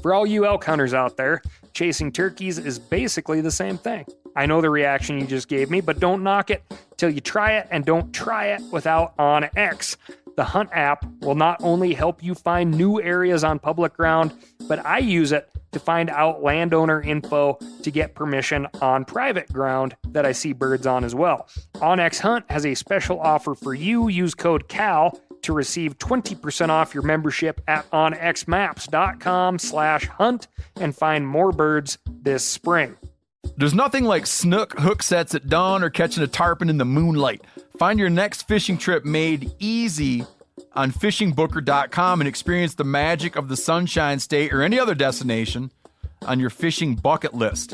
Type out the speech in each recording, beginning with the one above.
For all you elk hunters out there, chasing turkeys is basically the same thing. I know the reaction you just gave me, but don't knock it till you try it, and don't try it without OnX. The Hunt app will not only help you find new areas on public ground, but I use it to find out landowner info to get permission on private ground that I see birds on as well. OnX Hunt has a special offer for you. Use code CAL to receive 20% off your membership at onxmaps.com/hunt and find more birds this spring. There's nothing like snook hook sets at dawn or catching a tarpon in the moonlight. Find your next fishing trip made easy on fishingbooker.com and experience the magic of the Sunshine State or any other destination on your fishing bucket list.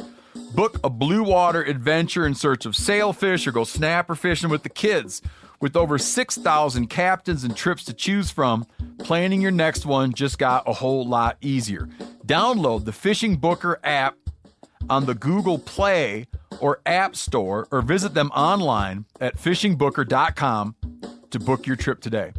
Book a blue water adventure in search of sailfish or go snapper fishing with the kids. With over 6,000 captains and trips to choose from, planning your next one just got a whole lot easier. Download the Fishing Booker app on the Google Play or App Store, or visit them online at fishingbooker.com to book your trip today.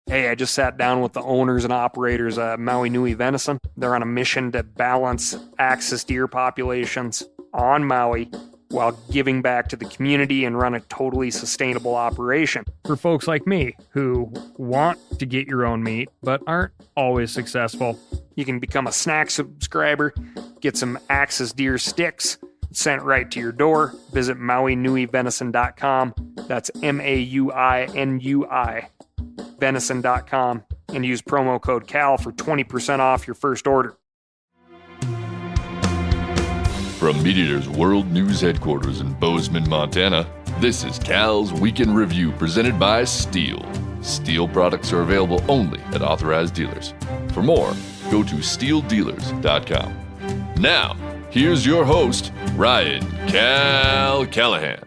Hey, I just sat down with the owners and operators of Maui Nui Venison. They're on a mission to balance axis deer populations on Maui while giving back to the community and run a totally sustainable operation. For folks like me who want to get your own meat but aren't always successful, you can become a snack subscriber, get some axis deer sticks sent right to your door. Visit MauiNuiVenison.com. That's MAUINUI venison.com and use promo code CAL for 20% off your first order. From MeatEater's World News Headquarters in Bozeman, Montana, this is Cal's Weekend Review presented by Steel. Steel products are available only at authorized dealers. For more, go to steeldealers.com. Now, here's your host, Ryan Cal Callahan.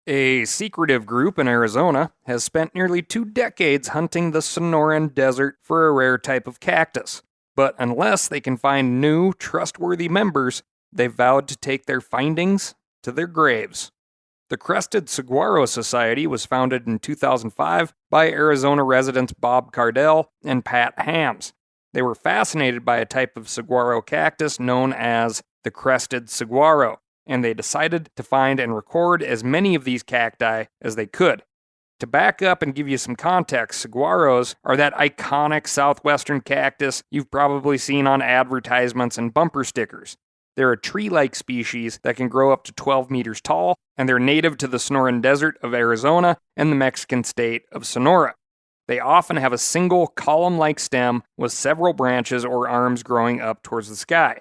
A secretive group in Arizona has spent nearly 2 decades hunting the Sonoran Desert for a rare type of cactus. But unless they can find new, trustworthy members, they've vowed to take their findings to their graves. The Crested Saguaro Society was founded in 2005 by Arizona residents Bob Cardell and Pat Hams. They were fascinated by a type of saguaro cactus known as the crested saguaro, and they decided to find and record as many of these cacti as they could. To back up and give you some context, saguaros are that iconic southwestern cactus you've probably seen on advertisements and bumper stickers. They're a tree-like species that can grow up to 12 meters tall, and they're native to the Sonoran Desert of Arizona and the Mexican state of Sonora. They often have a single column-like stem with several branches or arms growing up towards the sky.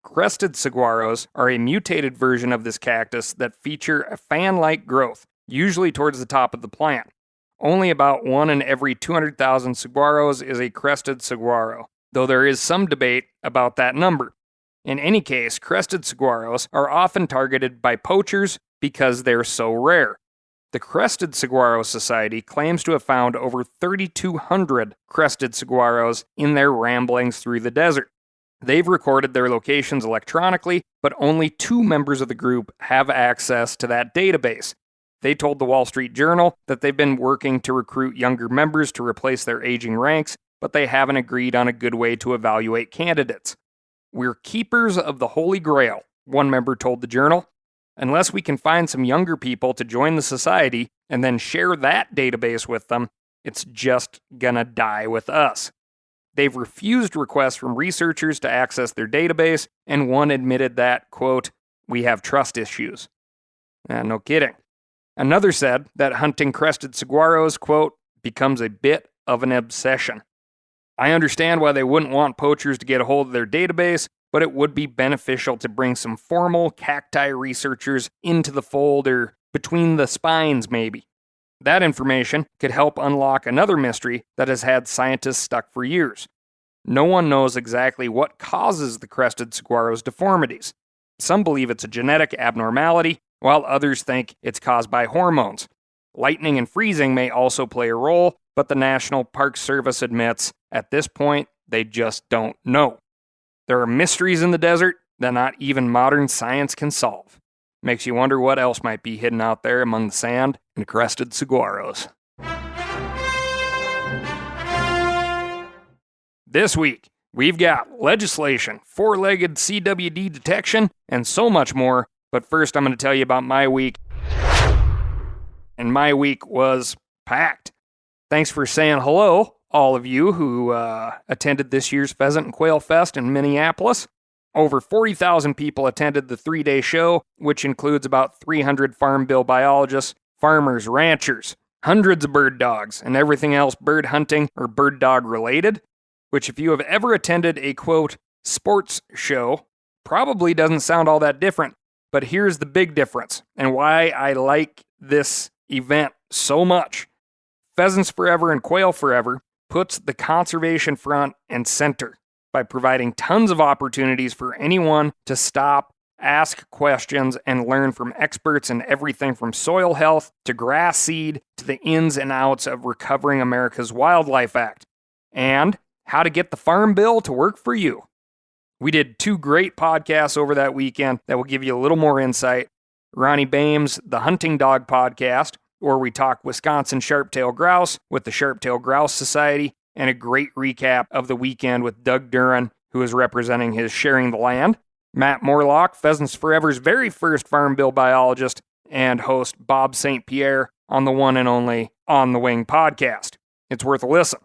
Crested saguaros are a mutated version of this cactus that feature a fan-like growth, usually towards the top of the plant. Only about 1 in every 200,000 saguaros is a crested saguaro, though there is some debate about that number. In any case, crested saguaros are often targeted by poachers because they're so rare. The Crested Saguaro Society claims to have found over 3,200 crested saguaros in their ramblings through the desert. They've recorded their locations electronically, but only 2 members of the group have access to that database. They told the Wall Street Journal that they've been working to recruit younger members to replace their aging ranks, but they haven't agreed on a good way to evaluate candidates. "We're keepers of the Holy Grail," one member told the Journal. "Unless we can find some younger people to join the society and then share that database with them, it's just gonna die with us." They've refused requests from researchers to access their database, and one admitted that, quote, "We have trust issues." No kidding. Another said that hunting crested saguaros, quote, "becomes a bit of an obsession." I understand why they wouldn't want poachers to get a hold of their database, but it would be beneficial to bring some formal cacti researchers into the fold, or between the spines maybe. That information could help unlock another mystery that has had scientists stuck for years. No one knows exactly what causes the crested saguaro's deformities. Some believe it's a genetic abnormality, while others think it's caused by hormones. Lightning and freezing may also play a role, but the National Park Service admits, at this point, they just don't know. There are mysteries in the desert that not even modern science can solve. Makes you wonder what else might be hidden out there among the sand and crested saguaros. This week, we've got legislation, four-legged CWD detection, and so much more. But first, I'm going to tell you about my week. And my week was packed. Thanks for saying hello, all of you who attended this year's Pheasant and Quail Fest in Minneapolis. Over 40,000 people attended the 3-day show, which includes about 300 Farm Bill biologists, farmers, ranchers, hundreds of bird dogs, and everything else bird hunting or bird dog related, which if you have ever attended a, quote, sports show, probably doesn't sound all that different. But here's the big difference, and why I like this event so much. Pheasants Forever and Quail Forever puts the conservation front and center by providing tons of opportunities for anyone to stop, ask questions, and learn from experts in everything from soil health to grass seed to the ins and outs of recovering America's Wildlife Act, and how to get the Farm Bill to work for you. We did 2 great podcasts over that weekend that will give you a little more insight. Ronnie Bame's The Hunting Dog Podcast, where we talk Wisconsin sharp-tailed grouse with the Sharp-Tailed Grouse Society, and a great recap of the weekend with Doug Duran, who is representing his Sharing the Land. Matt Morlock, Pheasants Forever's very first Farm Bill biologist, and host Bob St. Pierre on the one and only On the Wing podcast. It's worth a listen.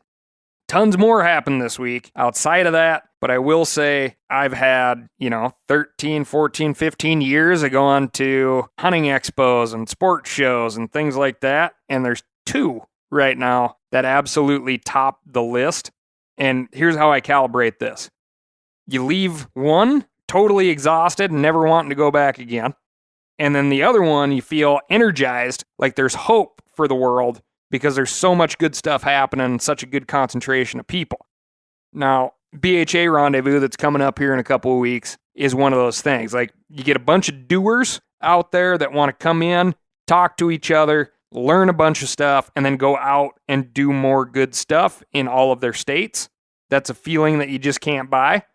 Tons more happened this week outside of that, but I will say I've had, 13, 14, 15 years of going to hunting expos and sports shows and things like that, and there's 2 right now that absolutely top the list. And here's how I calibrate this. You leave one totally exhausted and never wanting to go back again. And then the other one, you feel energized, like there's hope for the world because there's so much good stuff happening and such a good concentration of people. Now, BHA Rendezvous that's coming up here in a couple of weeks is one of those things. Like, you get a bunch of doers out there that want to come in, talk to each other, learn a bunch of stuff, and then go out and do more good stuff in all of their states. That's a feeling that you just can't buy.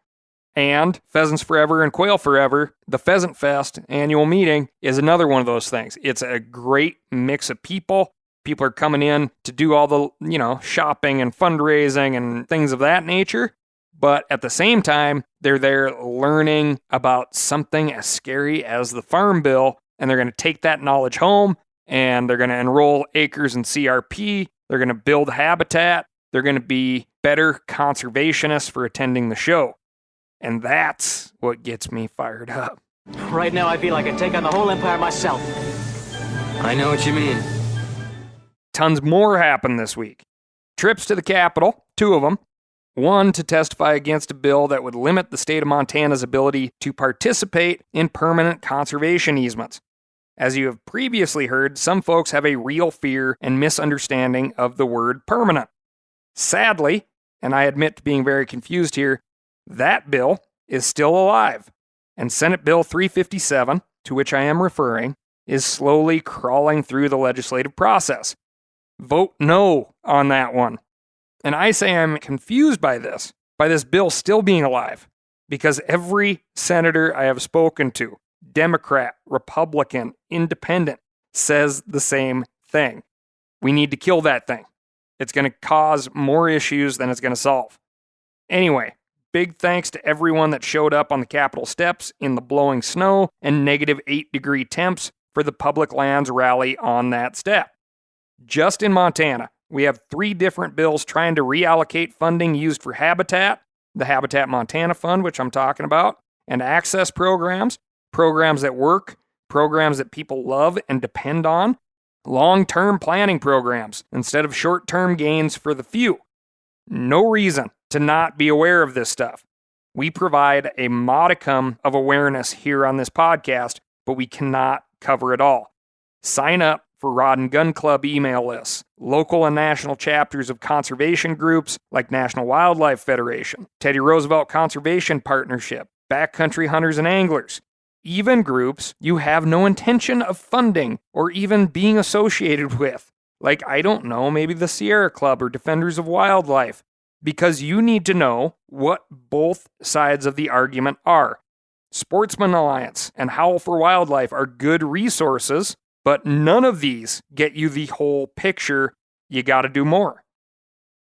And Pheasants Forever and Quail Forever, the Pheasant Fest annual meeting, is another one of those things. It's a great mix of people. People are coming in to do all the, shopping and fundraising and things of that nature. But at the same time, they're there learning about something as scary as the Farm Bill, and they're going to take that knowledge home, and they're going to enroll acres in CRP. They're going to build habitat. They're going to be better conservationists for attending the show. And that's what gets me fired up. Right now, I feel like I take on the whole empire myself. I know what you mean. Tons more happened this week. Trips to the Capitol, 2 of them. One to testify against a bill that would limit the state of Montana's ability to participate in permanent conservation easements. As you have previously heard, some folks have a real fear and misunderstanding of the word permanent. Sadly, and I admit to being very confused here, that bill is still alive, and Senate Bill 357, to which I am referring, is slowly crawling through the legislative process. Vote no on that one. And I say I'm confused by this bill still being alive, because every senator I have spoken to, Democrat, Republican, Independent, says the same thing. We need to kill that thing. It's going to cause more issues than it's going to solve. Anyway, big thanks to everyone that showed up on the Capitol steps in the blowing snow and negative 8-degree temps for the public lands rally on that step. Just in Montana, we have 3 different bills trying to reallocate funding used for habitat, the Habitat Montana Fund, which I'm talking about, and access programs, programs that work, programs that people love and depend on, long-term planning programs instead of short-term gains for the few. No reason to not be aware of this stuff. We provide a modicum of awareness here on this podcast, but we cannot cover it all. Sign up for Rod and Gun Club email lists, local and national chapters of conservation groups like National Wildlife Federation, Teddy Roosevelt Conservation Partnership, Backcountry Hunters and Anglers, even groups you have no intention of funding or even being associated with, like, I don't know, maybe the Sierra Club or Defenders of Wildlife, because you need to know what both sides of the argument are. Sportsman Alliance and Howl for Wildlife are good resources, but none of these get you the whole picture. You got to do more.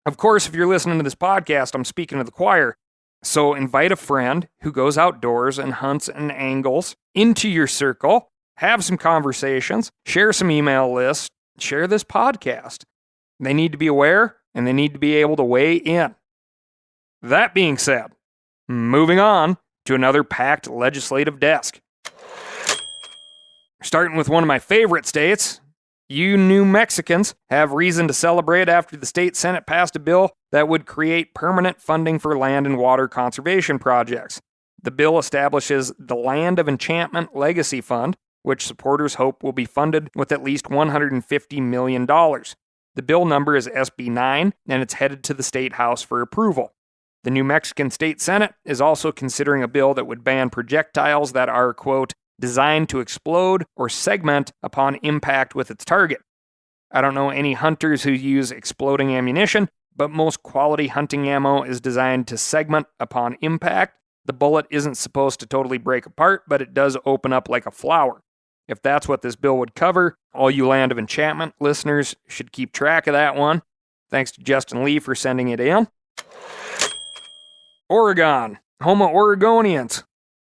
Of course, if you're listening to this podcast, I'm speaking to the choir. So invite a friend who goes outdoors and hunts and angles into your circle, have some conversations, share some email lists, share this podcast. They need to be aware and they need to be able to weigh in. That being said, moving on to another packed legislative desk. Starting with one of my favorite states, you New Mexicans have reason to celebrate after the state Senate passed a bill that would create permanent funding for land and water conservation projects. The bill establishes the Land of Enchantment Legacy Fund, which supporters hope will be funded with at least $150 million. The bill number is SB 9, and it's headed to the State House for approval. The New Mexican State Senate is also considering a bill that would ban projectiles that are, quote, designed to explode or segment upon impact with its target. I don't know any hunters who use exploding ammunition, but most quality hunting ammo is designed to segment upon impact. The bullet isn't supposed to totally break apart, but it does open up like a flower. If that's what this bill would cover, all you Land of Enchantment listeners should keep track of that one. Thanks to Justin Lee for sending it in. Oregon, home of Oregonians.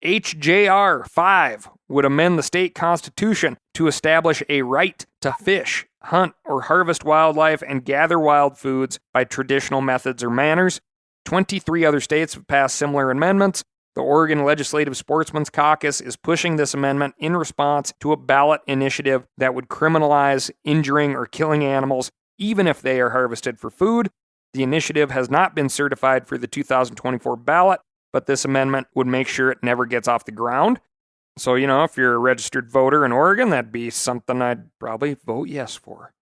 HJR 5 would amend the state constitution to establish a right to fish, hunt, or harvest wildlife and gather wild foods by traditional methods or manners. 23 other states have passed similar amendments. The Oregon Legislative Sportsmen's Caucus is pushing this amendment in response to a ballot initiative that would criminalize injuring or killing animals, even if they are harvested for food. The initiative has not been certified for the 2024 ballot, but this amendment would make sure it never gets off the ground. So, if you're a registered voter in Oregon, that'd be something I'd probably vote yes for.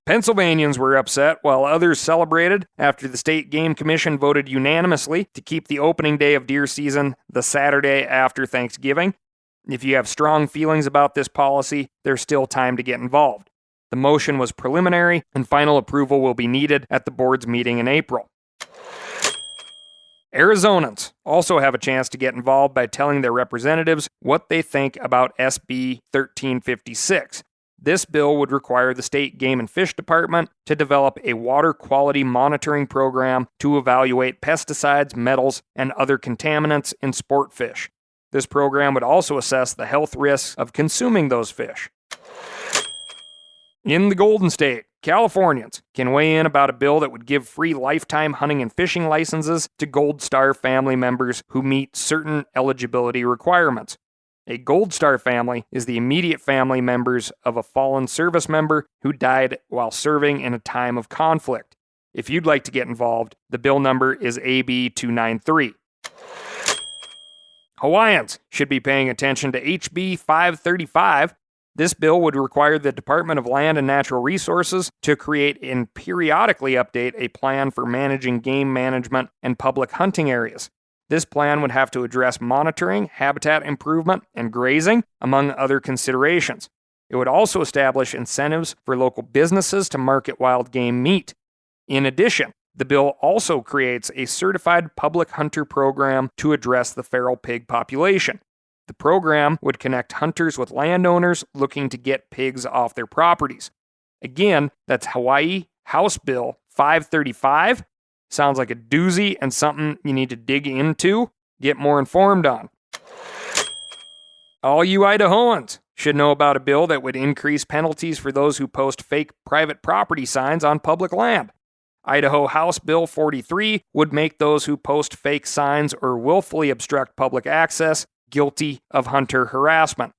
Pennsylvanians were upset while others celebrated after the State Game Commission voted unanimously to keep the opening day of deer season the Saturday after Thanksgiving. If you have strong feelings about this policy, there's still time to get involved. The motion was preliminary, and final approval will be needed at the board's meeting in April. Arizonans also have a chance to get involved by telling their representatives what they think about SB 1356. This bill would require the State Game and Fish Department to develop a water quality monitoring program to evaluate pesticides, metals, and other contaminants in sport fish. This program would also assess the health risks of consuming those fish. In the Golden State, Californians can weigh in about a bill that would give free lifetime hunting and fishing licenses to Gold Star family members who meet certain eligibility requirements. A Gold Star family is the immediate family members of a fallen service member who died while serving in a time of conflict. If you'd like to get involved, the bill number is AB 293. Hawaiians should be paying attention to HB 535. This bill would require the Department of Land and Natural Resources to create and periodically update a plan for managing game management and public hunting areas. This plan would have to address monitoring, habitat improvement, and grazing, among other considerations. It would also establish incentives for local businesses to market wild game meat. In addition, the bill also creates a certified public hunter program to address the feral pig population. The program would connect hunters with landowners looking to get pigs off their properties. Again, that's Hawaii House Bill 535. Sounds like a doozy and something you need to dig into, get more informed on. All you Idahoans should know about a bill that would increase penalties for those who post fake private property signs on public land. Idaho House Bill 43 would make those who post fake signs or willfully obstruct public access guilty of hunter harassment.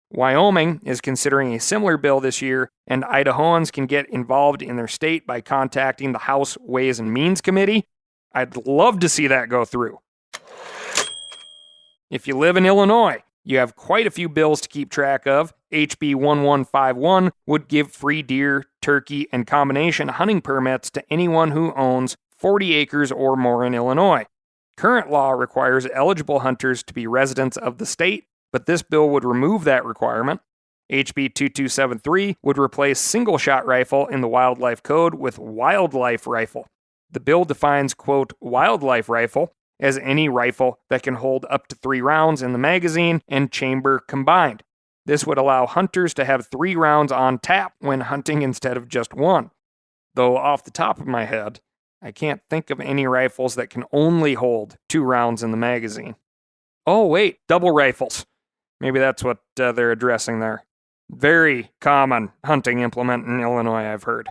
Wyoming is considering a similar bill this year, and Idahoans can get involved in their state by contacting the House Ways and Means Committee. I'd love to see that go through. If you live in Illinois, you have quite a few bills to keep track of. HB 1151 would give free deer, turkey, and combination hunting permits to anyone who owns 40 acres or more in Illinois. Current law requires eligible hunters to be residents of the state, but this bill would remove that requirement. HB 2273 would replace single-shot rifle in the wildlife code with wildlife rifle. The bill defines, quote, wildlife rifle as any rifle that can hold up to 3 rounds in the magazine and chamber combined. This would allow hunters to have 3 rounds on tap when hunting instead of just 1. though off the top of my head, I can't think of any rifles that can only hold 2 rounds in the magazine. Oh, wait, double rifles. Maybe that's what they're addressing there. Very common hunting implement in Illinois, I've heard.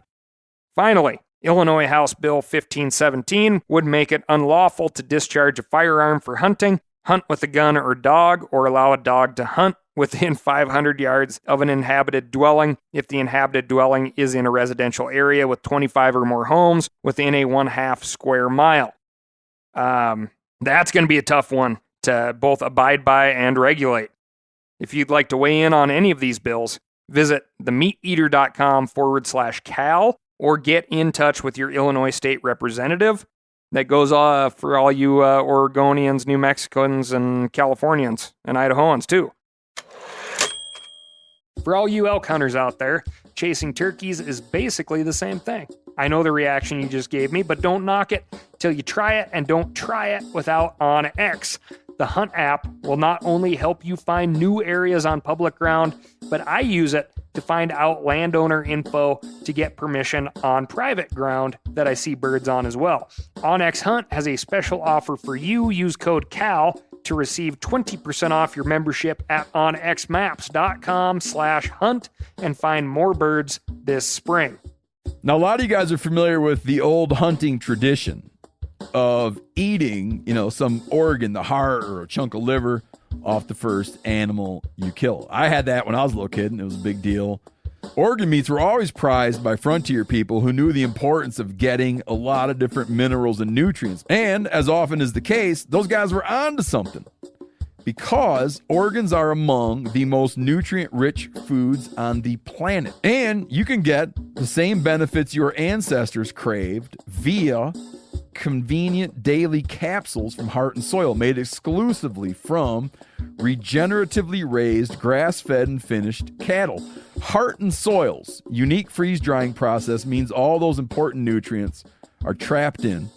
Finally, Illinois House Bill 1517 would make it unlawful to discharge a firearm for hunting, hunt with a gun or dog, or allow a dog to hunt within 500 yards of an inhabited dwelling if the inhabited dwelling is in a residential area with 25 or more homes within a 1/2 square mile. That's going to be a tough one to both abide by and regulate. If you'd like to weigh in on any of these bills, visit themeateater.com/Cal or get in touch with your Illinois state representative. That goes for all you Oregonians, New Mexicans, and Californians, and Idahoans too. For all you elk hunters out there, chasing turkeys is basically the same thing. I know the reaction you just gave me, but don't knock it till you try it, and don't try it without OnX. The Hunt app will not only help you find new areas on public ground, but I use it to find out landowner info to get permission on private ground that I see birds on as well. OnX Hunt has a special offer for you. Use code CAL to receive 20% off your membership at onxmaps.com/hunt and find more birds this spring. Now, a lot of you guys are familiar with the old hunting tradition of eating, some organ, the heart or a chunk of liver off the first animal you kill. I had that when I was a little kid, and it was a big deal. Organ meats were always prized by frontier people who knew the importance of getting a lot of different minerals and nutrients. And as often is the case, those guys were onto something, because organs are among the most nutrient-rich foods on the planet. And you can get the same benefits your ancestors craved via convenient daily capsules from Heart and Soil, made exclusively from regeneratively raised, grass-fed, and finished cattle. Heart and Soil's unique freeze-drying process means all those important nutrients are trapped in,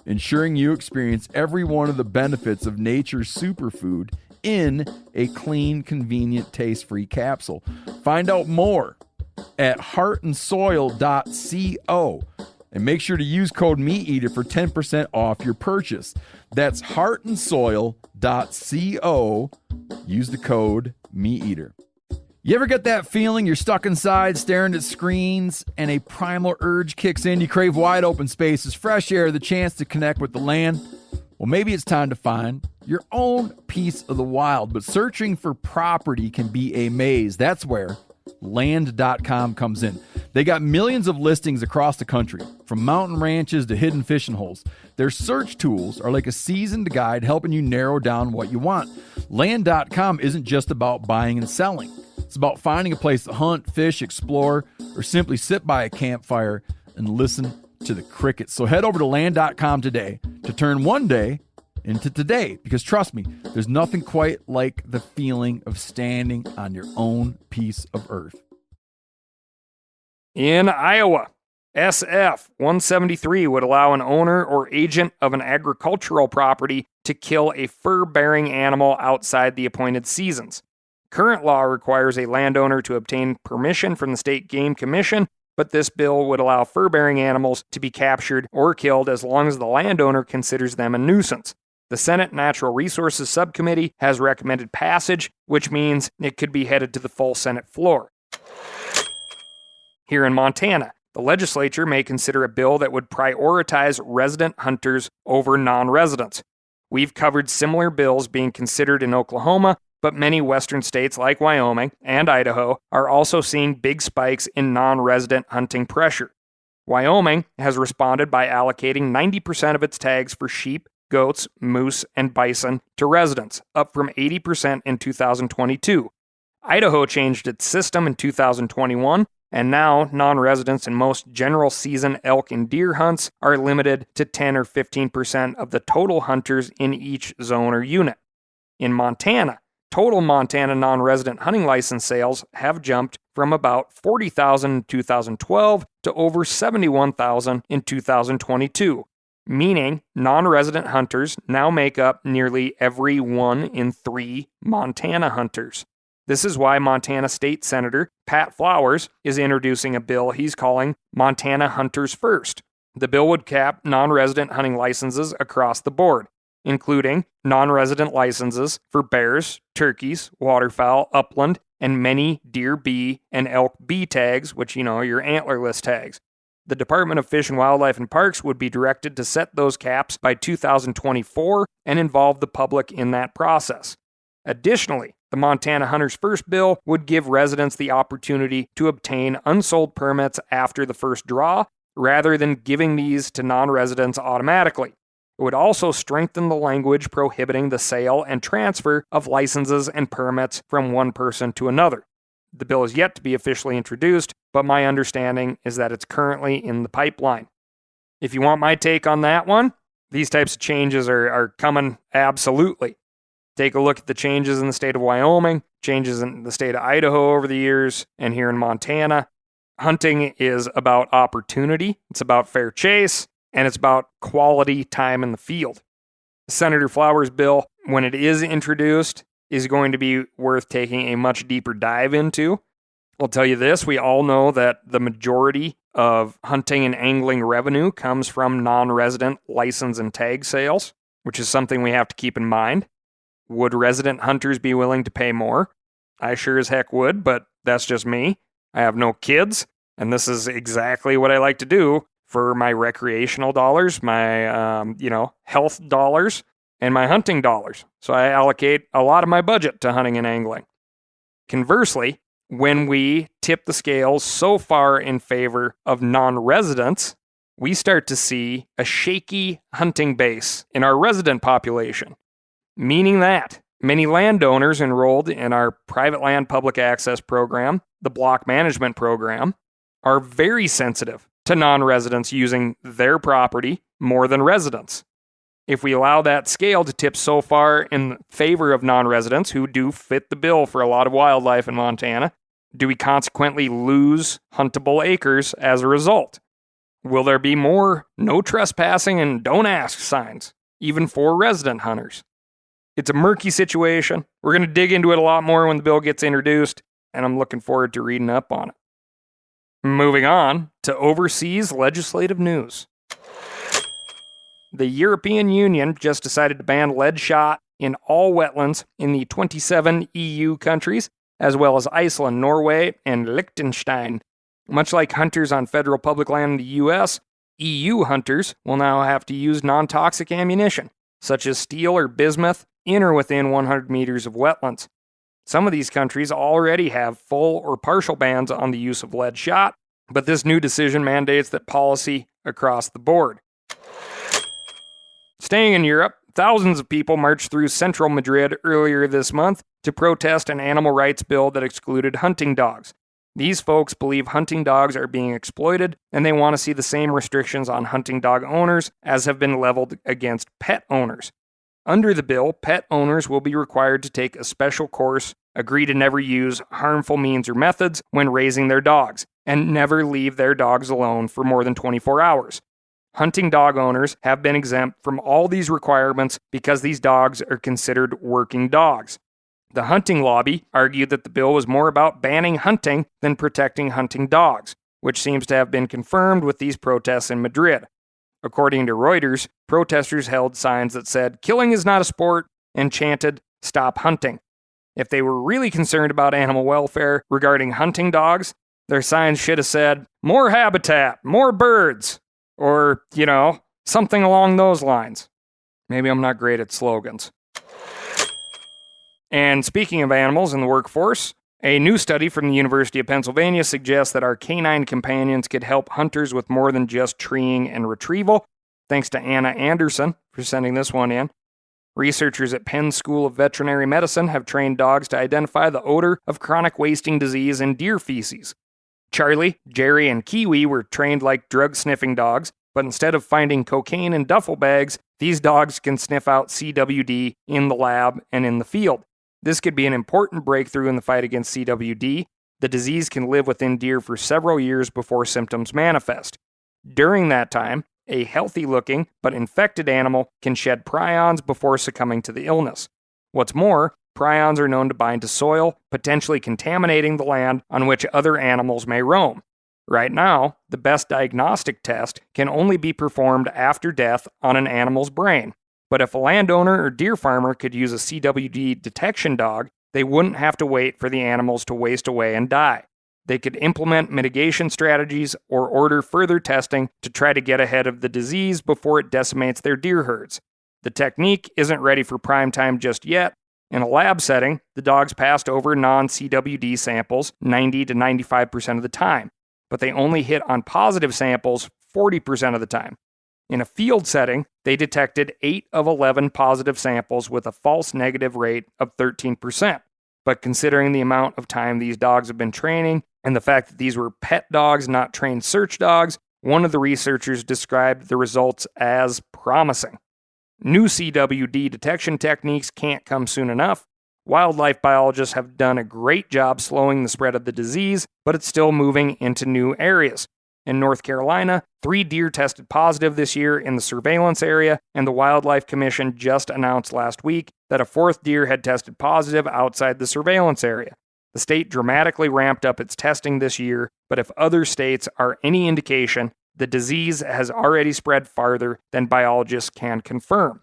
ensuring you experience every one of the benefits of nature's superfood in a clean, convenient, taste-free capsule. Find out more at heartandsoil.co. And make sure to use code MeatEater for 10% off your purchase. That's heartandsoil.co. Use the code MeatEater. You ever get that feeling you're stuck inside staring at screens and a primal urge kicks in? You crave wide open spaces, fresh air, the chance to connect with the land. Well, maybe it's time to find your own piece of the wild, but searching for property can be a maze. That's where Land.com comes in. They got millions of listings across the country, from mountain ranches to hidden fishing holes. Their search tools are like a seasoned guide helping you narrow down what you want. Land.com isn't just about buying and selling. It's about finding a place to hunt, fish, explore, or simply sit by a campfire and listen to the crickets. So head over to Land.com today to turn one day into today, because trust me, there's nothing quite like the feeling of standing on your own piece of earth. In Iowa, SF 173 would allow an owner or agent of an agricultural property to kill a fur-bearing animal outside the appointed seasons. Current law requires a landowner to obtain permission from the State Game Commission, but this bill would allow fur-bearing animals to be captured or killed as long as the landowner considers them a nuisance. The Senate Natural Resources Subcommittee has recommended passage, which means it could be headed to the full Senate floor. Here in Montana, the legislature may consider a bill that would prioritize resident hunters over non-residents. We've covered similar bills being considered in Oklahoma, but many western states like Wyoming and Idaho are also seeing big spikes in non-resident hunting pressure. Wyoming has responded by allocating 90% of its tags for sheep, goats, moose, and bison to residents, up from 80% in 2022. Idaho changed its system in 2021, and now non-residents in most general season elk and deer hunts are limited to 10 or 15% of the total hunters in each zone or unit. In Montana, total Montana non-resident hunting license sales have jumped from about 40,000 in 2012 to over 71,000 in 2022, meaning non-resident hunters now make up nearly every 1 in 3 Montana hunters. This is why Montana State Senator Pat Flowers is introducing a bill he's calling Montana Hunters First. The bill would cap non-resident hunting licenses across the board, including non-resident licenses for bears, turkeys, waterfowl, upland, and many deer B and elk B tags, which, your antlerless tags. The Department of Fish and Wildlife and Parks would be directed to set those caps by 2024 and involve the public in that process. Additionally, the Montana Hunters First bill would give residents the opportunity to obtain unsold permits after the first draw, rather than giving these to non-residents automatically. It would also strengthen the language prohibiting the sale and transfer of licenses and permits from one person to another. The bill is yet to be officially introduced, but my understanding is that it's currently in the pipeline. If you want my take on that one, these types of changes are coming absolutely. Take a look at the changes in the state of Wyoming, changes in the state of Idaho over the years, and here in Montana. Hunting is about opportunity, it's about fair chase, and it's about quality time in the field. Senator Flowers' bill, when it is introduced, is going to be worth taking a much deeper dive into. I'll tell you this, we all know that the majority of hunting and angling revenue comes from non-resident license and tag sales, which is something we have to keep in mind. Would resident hunters be willing to pay more? I sure as heck would, but that's just me. I have no kids, and this is exactly what I like to do for my recreational dollars, my, health dollars, and my hunting dollars. So I allocate a lot of my budget to hunting and angling. Conversely, when we tip the scales so far in favor of non-residents, we start to see a shaky hunting base in our resident population, meaning that many landowners enrolled in our private land public access program, the block management program, are very sensitive to non-residents using their property more than residents. If we allow that scale to tip so far in favor of non-residents who do fit the bill for a lot of wildlife in Montana, do we consequently lose huntable acres as a result? Will there be more no trespassing and don't ask signs, even for resident hunters? It's a murky situation. We're going to dig into it a lot more when the bill gets introduced, and I'm looking forward to reading up on it. Moving on to overseas legislative news. The European Union just decided to ban lead shot in all wetlands in the 27 EU countries, as well as Iceland, Norway, and Liechtenstein. Much like hunters on federal public land in the US, EU hunters will now have to use non-toxic ammunition, such as steel or bismuth, in or within 100 meters of wetlands. Some of these countries already have full or partial bans on the use of lead shot, but this new decision mandates that policy across the board. Staying in Europe, thousands of people marched through central Madrid earlier this month to protest an animal rights bill that excluded hunting dogs. These folks believe hunting dogs are being exploited, and they want to see the same restrictions on hunting dog owners as have been leveled against pet owners. Under the bill, pet owners will be required to take a special course, agree to never use harmful means or methods when raising their dogs, and never leave their dogs alone for more than 24 hours. Hunting dog owners have been exempt from all these requirements because these dogs are considered working dogs. The hunting lobby argued that the bill was more about banning hunting than protecting hunting dogs, which seems to have been confirmed with these protests in Madrid. According to Reuters, protesters held signs that said, "Killing is not a sport," and chanted, "Stop hunting." If they were really concerned about animal welfare regarding hunting dogs, their signs should have said, "More habitat, more birds," or, something along those lines. Maybe I'm not great at slogans. And speaking of animals in the workforce, a new study from the University of Pennsylvania suggests that our canine companions could help hunters with more than just treeing and retrieval. Thanks to Anna Anderson for sending this one in. Researchers at Penn School of Veterinary Medicine have trained dogs to identify the odor of chronic wasting disease in deer feces. Charlie, Jerry, and Kiwi were trained like drug-sniffing dogs, but instead of finding cocaine in duffel bags, these dogs can sniff out CWD in the lab and in the field. This could be an important breakthrough in the fight against CWD. The disease can live within deer for several years before symptoms manifest. During that time, a healthy-looking but infected animal can shed prions before succumbing to the illness. What's more, prions are known to bind to soil, potentially contaminating the land on which other animals may roam. Right now, the best diagnostic test can only be performed after death on an animal's brain. But if a landowner or deer farmer could use a CWD detection dog, they wouldn't have to wait for the animals to waste away and die. They could implement mitigation strategies or order further testing to try to get ahead of the disease before it decimates their deer herds. The technique isn't ready for prime time just yet. In a lab setting, the dogs passed over non-CWD samples 90 to 95% of the time, but they only hit on positive samples 40% of the time. In a field setting, they detected 8 of 11 positive samples with a false negative rate of 13%. But considering the amount of time these dogs have been training and the fact that these were pet dogs, not trained search dogs, one of the researchers described the results as promising. New CWD detection techniques can't come soon enough. Wildlife biologists have done a great job slowing the spread of the disease, but it's still moving into new areas. In North Carolina, 3 deer tested positive this year in the surveillance area, and the Wildlife Commission just announced last week that a 4th deer had tested positive outside the surveillance area. The state dramatically ramped up its testing this year, but if other states are any indication, the disease has already spread farther than biologists can confirm.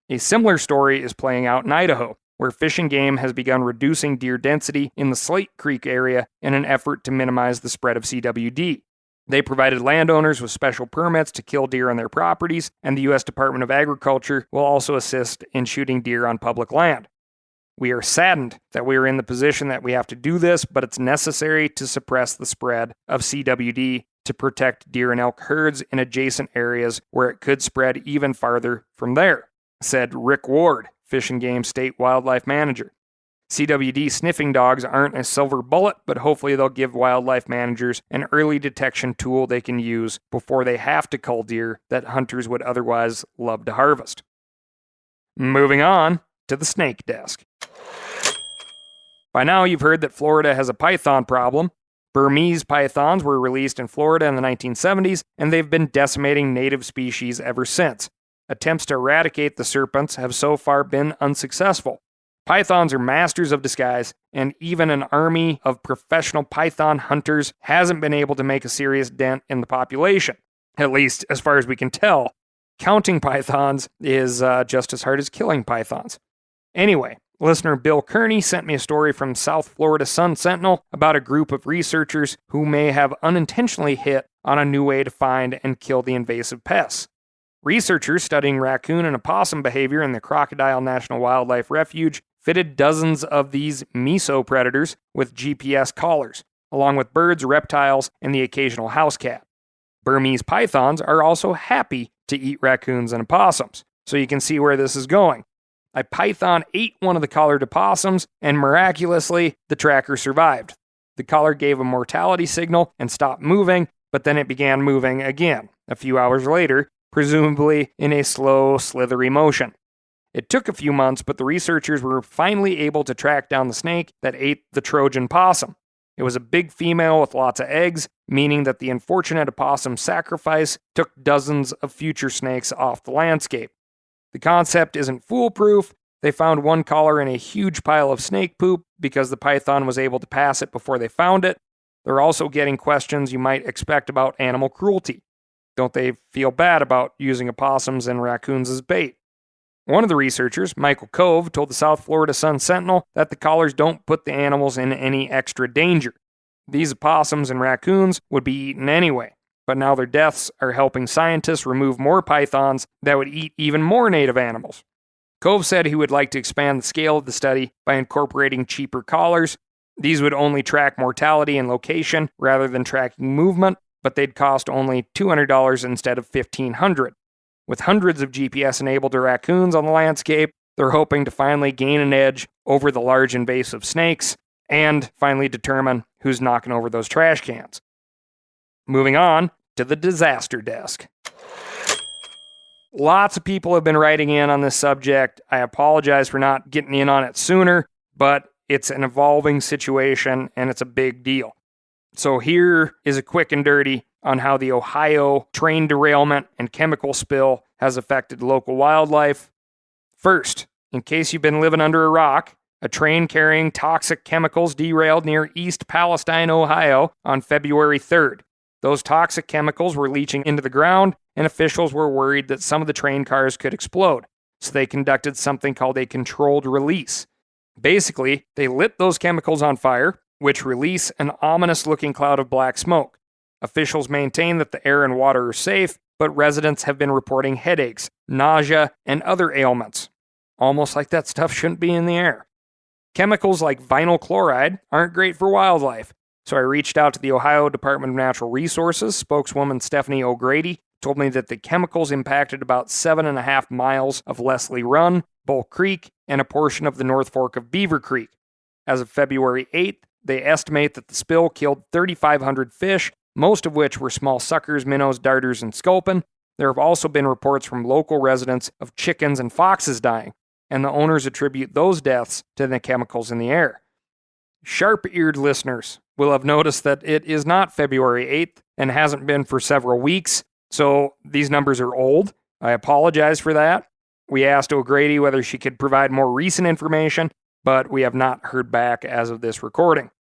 A similar story is playing out in Idaho, where Fish and Game has begun reducing deer density in the Slate Creek area in an effort to minimize the spread of CWD. They provided landowners with special permits to kill deer on their properties, and the U.S. Department of Agriculture will also assist in shooting deer on public land. We are saddened that we are in the position that we have to do this, but it's necessary to suppress the spread of CWD to protect deer and elk herds in adjacent areas where it could spread even farther from there, said Rick Ward, Fish and Game State Wildlife Manager. CWD sniffing dogs aren't a silver bullet, but hopefully they'll give wildlife managers an early detection tool they can use before they have to cull deer that hunters would otherwise love to harvest. Moving on to the snake desk. By now you've heard that Florida has a python problem. Burmese pythons were released in Florida in the 1970s, and they've been decimating native species ever since. Attempts to eradicate the serpents have so far been unsuccessful. Pythons are masters of disguise, and even an army of professional python hunters hasn't been able to make a serious dent in the population, at least as far as we can tell. Counting pythons is just as hard as killing pythons. Anyway, listener Bill Kearney sent me a story from South Florida Sun Sentinel about a group of researchers who may have unintentionally hit on a new way to find and kill the invasive pests. Researchers studying raccoon and opossum behavior in the Crocodile National Wildlife Refuge fitted dozens of these mesopredators with GPS collars, along with birds, reptiles, and the occasional house cat. Burmese pythons are also happy to eat raccoons and opossums, so you can see where this is going. A python ate one of the collared opossums, and miraculously, the tracker survived. The collar gave a mortality signal and stopped moving, but then it began moving again, a few hours later, presumably in a slow, slithery motion. It took a few months, but the researchers were finally able to track down the snake that ate the Trojan possum. It was a big female with lots of eggs, meaning that the unfortunate opossum sacrifice took dozens of future snakes off the landscape. The concept isn't foolproof. They found one collar in a huge pile of snake poop because the python was able to pass it before they found it. They're also getting questions you might expect about animal cruelty. Don't they feel bad about using opossums and raccoons as bait? One of the researchers, Michael Cove, told the South Florida Sun Sentinel that the collars don't put the animals in any extra danger. These opossums and raccoons would be eaten anyway, but now their deaths are helping scientists remove more pythons that would eat even more native animals. Cove said he would like to expand the scale of the study by incorporating cheaper collars. These would only track mortality and location rather than tracking movement, but they'd cost only $200 instead of $1,500. With hundreds of GPS-enabled raccoons on the landscape, they're hoping to finally gain an edge over the large invasive snakes and finally determine who's knocking over those trash cans. Moving on to the disaster desk. Lots of people have been writing in on this subject. I apologize for not getting in on it sooner, but it's an evolving situation and it's a big deal. So here is a quick and dirty on how the Ohio train derailment and chemical spill has affected local wildlife. First, in case you've been living under a rock, A train carrying toxic chemicals derailed near East Palestine, Ohio on February 3rd. Those toxic chemicals were leaching into the ground, and officials were worried that some of the train cars could explode, so they conducted something called a controlled release. Basically, they lit those chemicals on fire, which release an ominous-looking cloud of black smoke. Officials maintain that the air and water are safe, but residents have been reporting headaches, nausea, and other ailments. Almost like that stuff shouldn't be in the air. Chemicals like vinyl chloride aren't great for wildlife, so I reached out to the Ohio Department of Natural Resources. Spokeswoman Stephanie O'Grady told me that the chemicals impacted about 7.5 miles of Leslie Run, Bull Creek, and a portion of the North Fork of Beaver Creek. As of February 8th, they estimate that the spill killed 3,500 fish, most of which were small suckers, minnows, darters, and sculpin. There have also been reports from local residents of chickens and foxes dying, and the owners attribute those deaths to the chemicals in the air. Sharp-eared listeners will have noticed that it is not February 8th and hasn't been for several weeks, so these numbers are old. I apologize for that. We asked O'Grady whether she could provide more recent information, but we have not heard back as of this recording.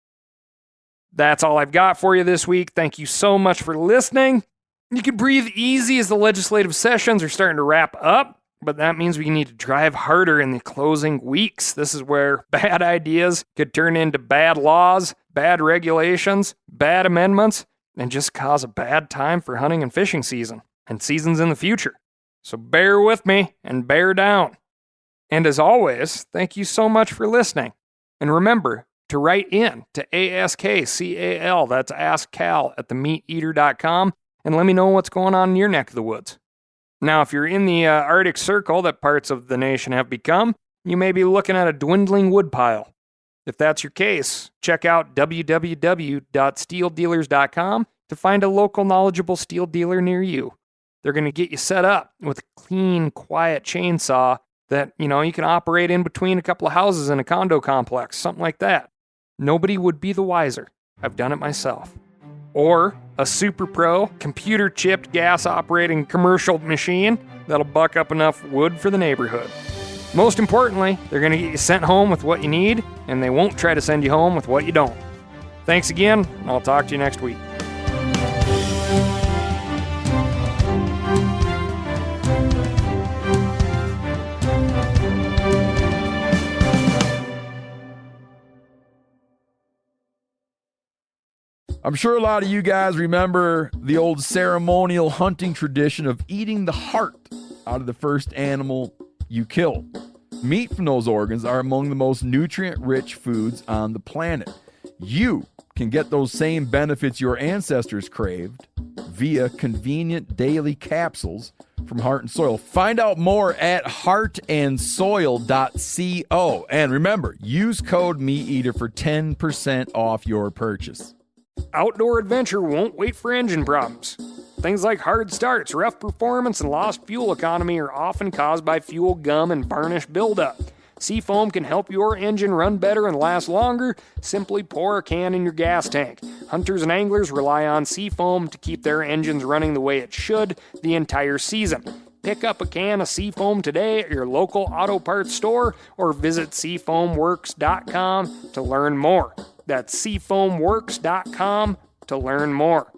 That's all I've got for you this week. Thank you so much for listening. You can breathe easy as the legislative sessions are starting to wrap up, but that means we need to drive harder in the closing weeks. This is where bad ideas could turn into bad laws, bad regulations, bad amendments, and just cause a bad time for hunting and fishing season, and seasons in the future. So bear with me and bear down. And as always, thank you so much for listening. And remember to write in to ASKCAL, that's AskCal, at themeateater.com, and let me know what's going on in your neck of the woods. Now, if you're in the Arctic Circle that parts of the nation have become, you may be looking at a dwindling woodpile. If that's your case, check out www.steeldealers.com to find a local knowledgeable steel dealer near you. They're going to get you set up with a clean, quiet chainsaw that, you can operate in between a couple of houses in a condo complex, something like that. Nobody would be the wiser. I've done it myself. Or a super pro, computer-chipped, gas-operating commercial machine that'll buck up enough wood for the neighborhood. Most importantly, they're going to get you sent home with what you need, and they won't try to send you home with what you don't. Thanks again, and I'll talk to you next week. I'm sure a lot of you guys remember the old ceremonial hunting tradition of eating the heart out of the first animal you kill. Meat from those organs are among the most nutrient-rich foods on the planet. You can get those same benefits your ancestors craved via convenient daily capsules from Heart and Soil. Find out more at heartandsoil.co. And remember, use code MeatEater for 10% off your purchase. Outdoor adventure won't wait for engine problems. Things like hard starts, rough performance, and lost fuel economy are often caused by fuel gum and varnish buildup. Seafoam can help your engine run better and last longer. Simply pour a can in your gas tank. Hunters and anglers rely on Seafoam to keep their engines running the way it should the entire season. Pick up a can of Seafoam today at your local auto parts store or visit seafoamworks.com to learn more. That's seafoamworks.com to learn more.